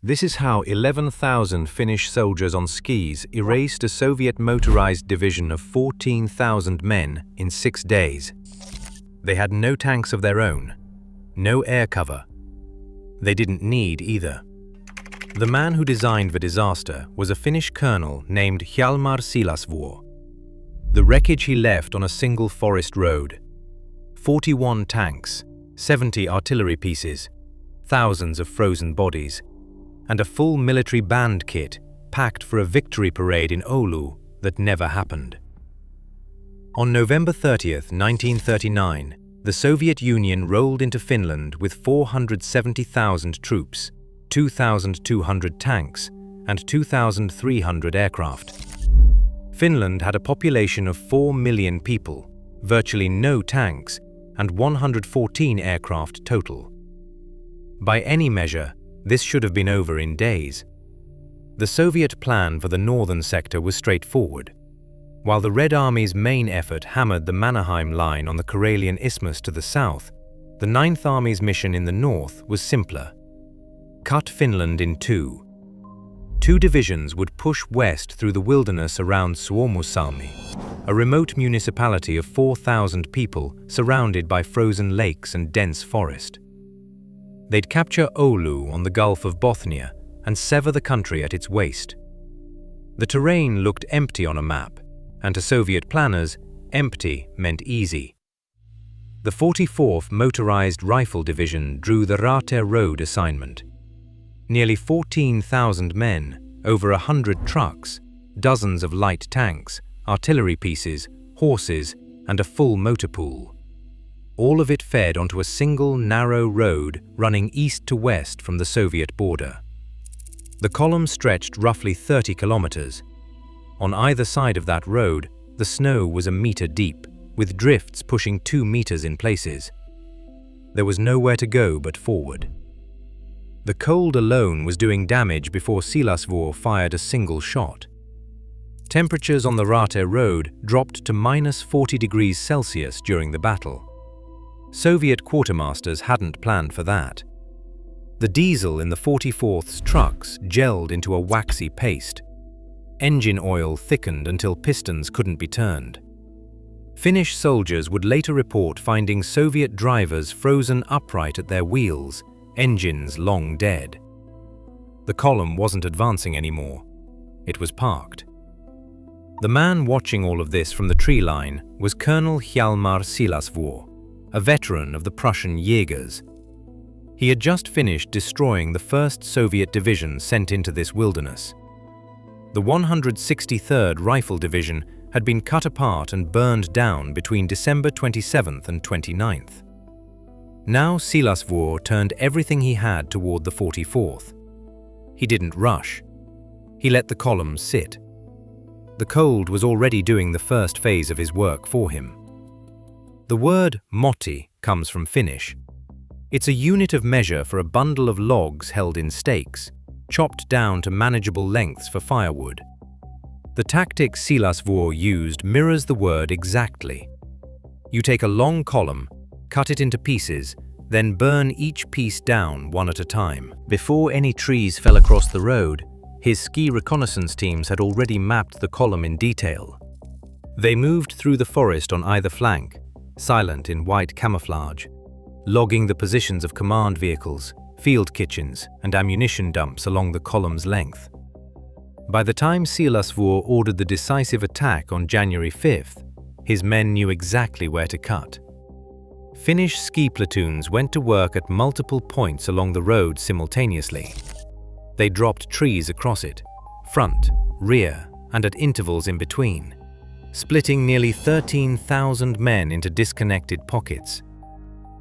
This is how 11,000 Finnish soldiers on skis erased a Soviet motorized division of 14,000 men in 6 days. They had no tanks of their own, no air cover. They didn't need either. The man who designed the disaster was a Finnish colonel named Hjalmar Siilasvuo. The wreckage he left on a single forest road. 41 tanks, 70 artillery pieces, thousands of frozen bodies, and a full military band kit packed for a victory parade in Oulu that never happened. On November 30th, 1939, the Soviet Union rolled into Finland with 470,000 troops, 2,200 tanks, and 2,300 aircraft. Finland had a population of 4 million people, virtually no tanks, and 114 aircraft total. By any measure, this should have been over in days. The Soviet plan for the northern sector was straightforward. While the Red Army's main effort hammered the Mannerheim Line on the Karelian Isthmus to the south, the Ninth Army's mission in the north was simpler. Cut Finland in two. 2 divisions would push west through the wilderness around Suomussalmi, a remote municipality of 4,000 people surrounded by frozen lakes and dense forest. They'd capture Oulu on the Gulf of Bothnia and sever the country at its waist. The terrain looked empty on a map, and to Soviet planners, empty meant easy. The 44th Motorized Rifle Division drew the Raate Road assignment. Nearly 14,000 men, over 100 trucks, dozens of light tanks, artillery pieces, horses, and a full motor pool. All of it fed onto a single narrow road running east to west from the Soviet border. The column stretched roughly 30 kilometers. On either side of that road, the snow was a meter deep, with drifts pushing 2 meters in places. There was nowhere to go but forward. The cold alone was doing damage before Siilasvuo fired a single shot. Temperatures on the Raate Road dropped to -40 degrees Celsius during the battle. Soviet quartermasters hadn't planned for that. The diesel in the 44th's trucks gelled into a waxy paste. Engine oil thickened until pistons couldn't be turned. Finnish soldiers would later report finding Soviet drivers frozen upright at their wheels, engines long dead. The column wasn't advancing anymore. It was parked. The man watching all of this from the tree line was Colonel Hjalmar Siilasvuo, a veteran of the Prussian Jägers. He had just finished destroying the first Soviet division sent into this wilderness. The 163rd Rifle Division had been cut apart and burned down between December 27th and 29th. Now Siilasvuo turned everything he had toward the 44th. He didn't rush. He let the column sit. The cold was already doing the first phase of his work for him. The word Motti comes from Finnish. It's a unit of measure for a bundle of logs held in stakes, chopped down to manageable lengths for firewood. The tactic Siilasvuo used mirrors the word exactly. You take a long column, cut it into pieces, then burn each piece down one at a time. Before any trees fell across the road, his ski reconnaissance teams had already mapped the column in detail. They moved through the forest on either flank, silent in white camouflage, logging the positions of command vehicles, field kitchens, and ammunition dumps along the column's length. By the time Siilasvuo ordered the decisive attack on January 5th, his men knew exactly where to cut. Finnish ski platoons went to work at multiple points along the road simultaneously. They dropped trees across it, front, rear, and at intervals in between, splitting nearly 13,000 men into disconnected pockets.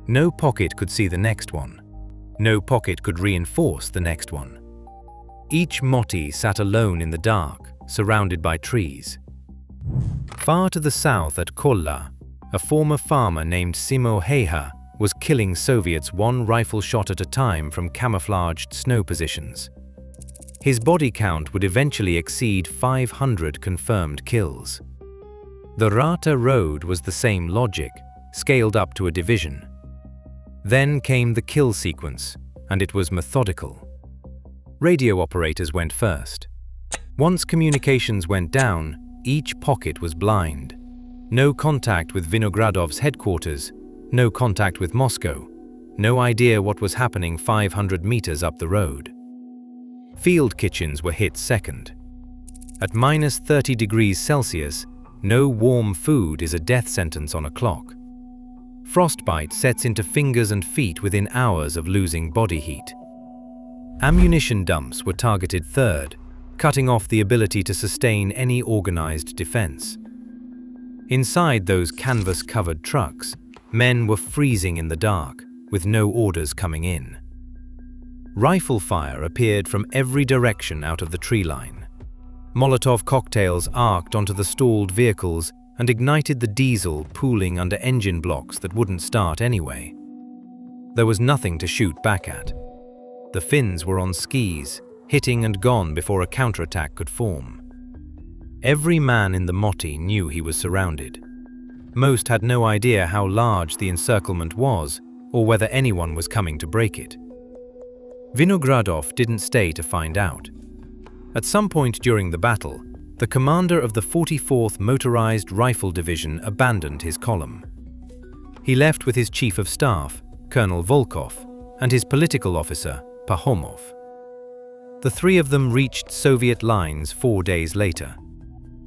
No pocket could see the next one. No pocket could reinforce the next one. Each Motti sat alone in the dark, surrounded by trees. Far to the south at Kollaa, a former farmer named Simo Häyhä was killing Soviets one rifle shot at a time from camouflaged snow positions. His body count would eventually exceed 500 confirmed kills. The Raate Road was the same logic, scaled up to a division. Then came the kill sequence, and it was methodical. Radio operators went first. Once communications went down, each pocket was blind. No contact with Vinogradov's headquarters, no contact with Moscow, no idea what was happening 500 meters up the road. Field kitchens were hit second. At minus 30 degrees Celsius, no warm food is a death sentence on a clock. Frostbite sets into fingers and feet within hours of losing body heat. Ammunition dumps were targeted third, cutting off the ability to sustain any organized defense. Inside those canvas-covered trucks, men were freezing in the dark, with no orders coming in. Rifle fire appeared from every direction out of the tree line. Molotov cocktails arced onto the stalled vehicles and ignited the diesel pooling under engine blocks that wouldn't start anyway. There was nothing to shoot back at. The Finns were on skis, hitting and gone before a counterattack could form. Every man in the Motti knew he was surrounded. Most had no idea how large the encirclement was or whether anyone was coming to break it. Vinogradov didn't stay to find out. At some point during the battle, the commander of the 44th Motorized Rifle Division abandoned his column. He left with his chief of staff, Colonel Volkov, and his political officer, Pahomov. The three of them reached Soviet lines 4 days later.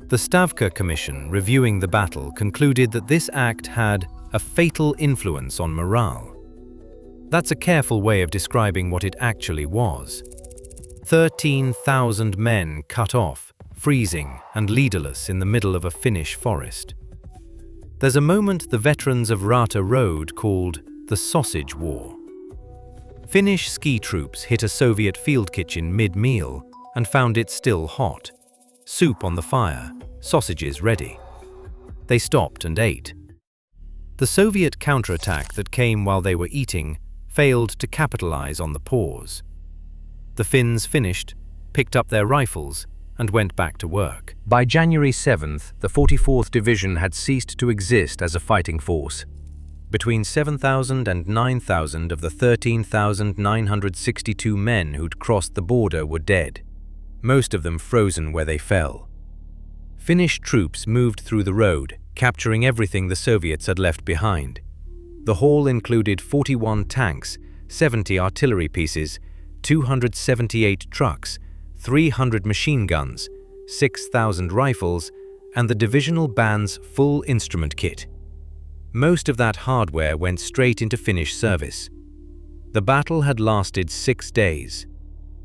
The Stavka Commission reviewing the battle concluded that this act had a fatal influence on morale. That's a careful way of describing what it actually was. 13,000 men cut off, freezing and leaderless in the middle of a Finnish forest. There's a moment the veterans of Raate Road called the Sausage War. Finnish ski troops hit a Soviet field kitchen mid-meal and found it still hot. Soup on the fire, sausages ready. They stopped and ate. The Soviet counterattack that came while they were eating failed to capitalize on the pause. The Finns finished, picked up their rifles, and went back to work. By January 7th, the 44th Division had ceased to exist as a fighting force. Between 7,000 and 9,000 of the 13,962 men who'd crossed the border were dead, most of them frozen where they fell. Finnish troops moved through the road, capturing everything the Soviets had left behind. The haul included 41 tanks, 70 artillery pieces, 278 trucks, 300 machine guns, 6,000 rifles, and the divisional band's full instrument kit. Most of that hardware went straight into Finnish service. The battle had lasted 6 days.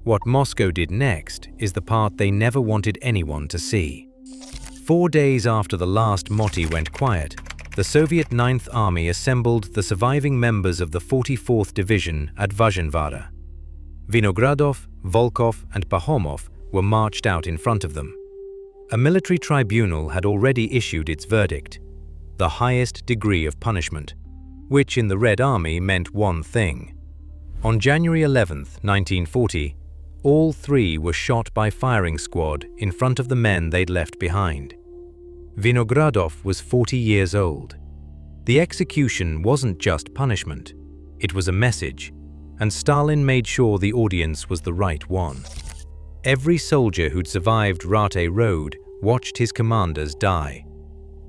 What Moscow did next is the part they never wanted anyone to see. 4 days after the last Motti went quiet, the Soviet 9th Army assembled the surviving members of the 44th Division at Vazhenvara. Vinogradov, Volkov, and Pahomov were marched out in front of them. A military tribunal had already issued its verdict, the highest degree of punishment, which in the Red Army meant one thing. On January 11th, 1940, all three were shot by firing squad in front of the men they'd left behind. Vinogradov was 40 years old. The execution wasn't just punishment, it was a message, and Stalin made sure the audience was the right one. Every soldier who'd survived Raate Road watched his commanders die.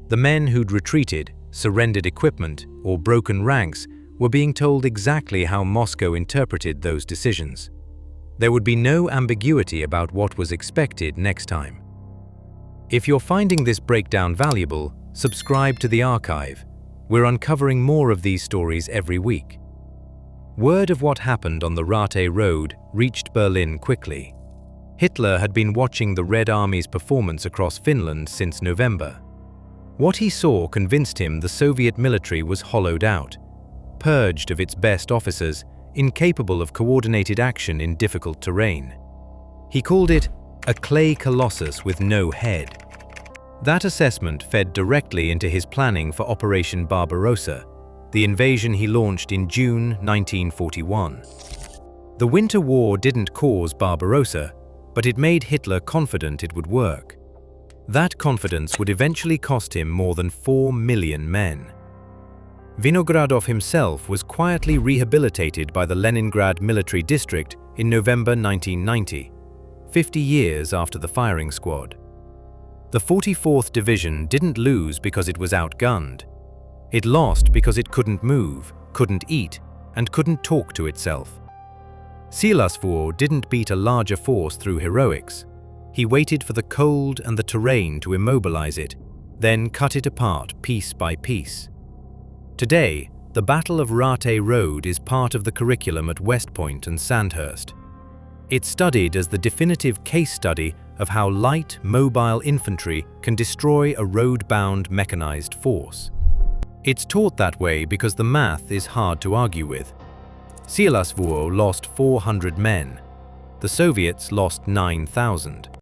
The men who'd retreated, surrendered equipment, or broken ranks were being told exactly how Moscow interpreted those decisions. There would be no ambiguity about what was expected next time. If you're finding this breakdown valuable, subscribe to the archive. We're uncovering more of these stories every week. Word of what happened on the Raate Road reached Berlin quickly. Hitler had been watching the Red Army's performance across Finland since November. What he saw convinced him the Soviet military was hollowed out, purged of its best officers, incapable of coordinated action in difficult terrain. He called it a clay colossus with no head. That assessment fed directly into his planning for Operation Barbarossa, the invasion he launched in June 1941. The Winter War didn't cause Barbarossa, but it made Hitler confident it would work. That confidence would eventually cost him more than 4 million men. Vinogradov himself was quietly rehabilitated by the Leningrad military district in November 1990, 50 years after the firing squad. The 44th Division didn't lose because it was outgunned. It lost because it couldn't move, couldn't eat, and couldn't talk to itself. Siilasvuo didn't beat a larger force through heroics. He waited for the cold and the terrain to immobilize it, then cut it apart piece by piece. Today, the Battle of Raate Road is part of the curriculum at West Point and Sandhurst. It's studied as the definitive case study of how light, mobile infantry can destroy a road-bound mechanized force. It's taught that way because the math is hard to argue with. Siilasvuo lost 400 men. The Soviets lost 9,000.